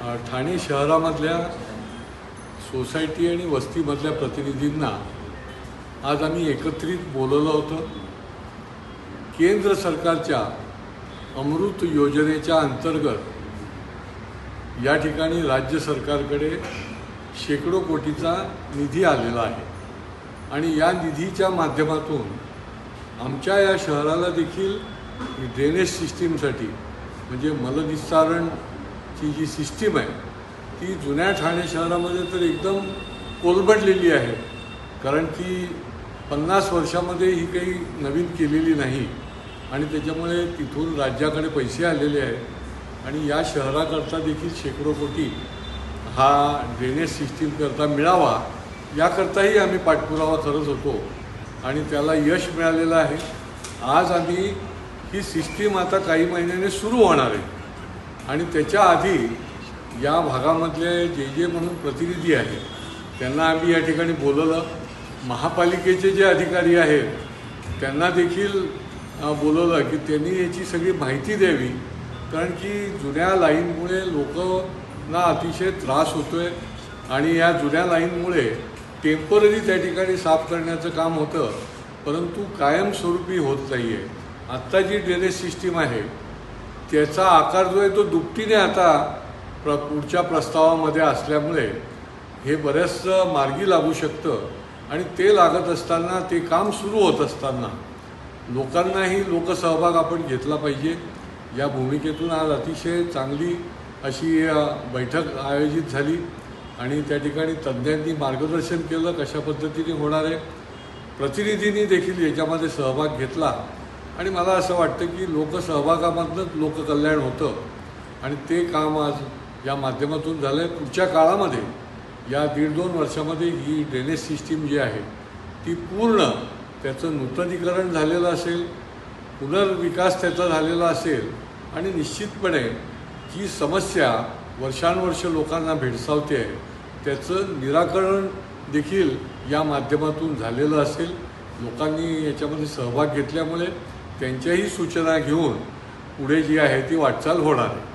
Thane शहरामधल्या society आणि वस्तीमधल्या प्रतिनिधींना आज आम्ही एकत्रित बोलवलं होतं। केंद्र सरकारच्या अमृत योजनेच्या अंतर्गत या ठिकाणी राज्य सरकारकडे शेकडो कोटीचा निधी आलेला आहे आणि या निधीच्या माध्यमातून आमच्या या शहराला देखील ड्रेनेज सिस्टीमसाठी म्हणजे मलनिस्सारणची जी सिस्टीम आहे ती जुन्या ठाणे शहरामध्ये तर एकदम कोलमडलेली आहे, कारण की 50 वर्षामध्ये ही काही नवीन केलेली नाही आणि त्याच्यामुळे तिथून राज्याकडे पैसे आलेले आहेत आणि या शहराकरता देखील शेकडो कोटी हा ड्रेनेज सिस्टीम करता मिळावा याकरताही आम्ही पाठपुरावा करत होतो आणि त्याला यश मिळालेलं आहे। आज आम्ही ही सिस्टीम आता काही महिन्याने सुरू होणार आहे आणि त्याच्या आधी या भागामधले जे म्हणून प्रतिनिधी आहेत त्यांना आम्ही या ठिकाणी बोलवलं। महापालिकेचे जे अधिकारी आहेत त्यांना देखील बोलवलं की त्यांनी याची सगळी माहिती द्यावी, कारण की जुन्या लाईनमुळे लोकांना अतिशय त्रास होतो आहे आणि या जुन्या लाईनमुळे टेम्पररी त्या ठिकाणी साफ करण्याचं काम होतं, परंतु कायमस्वरूपी होत नाही आहे। आत्ता जी ड्रेनेज सिस्टीम आहे त्याचा आकार जो आहे तो दुपटीने आता पुढच्या प्रस्तावामध्ये असल्यामुळे हे बऱ्याच मार्गी लागू शकतं आणि ते लागत असताना ते काम सुरू होत असताना लोकांनाही लोकसहभाग आपण घेतला पाहिजे। या भूमिकेतून आज अतिशय चांगली अशी बैठक आयोजित झाली आणि त्या ठिकाणी तज्ज्ञांनी मार्गदर्शन केलं कशा पद्धतीने होणार आहे। प्रतिनिधींनी देखील याच्यामध्ये सहभाग घेतला आणि मला असं वाटतं की लोकसहभागामधूनच लोककल्याण होतं आणि ते काम आज या माध्यमातून झालं आहे। पुढच्या काळामध्ये या 1.5-2 वर्षामध्ये ही ड्रेनेज सिस्टीम जी आहे ती पूर्ण त्याचं नूतनीकरण झालेलं असेल, पुनर्विकास त्याचा झालेला असेल आणि निश्चितपणे जी समस्या वर्षानुवर्ष लोकांना भेडसावते आहे त्याचं निराकरण देखील या माध्यमातून झालेलं असेल। लोकांनी याच्यामध्ये सहभाग घेतल्यामुळे त्यांच्याही सूचना घेऊन पुढे जी आहे ती वाटचाल होणार आहे।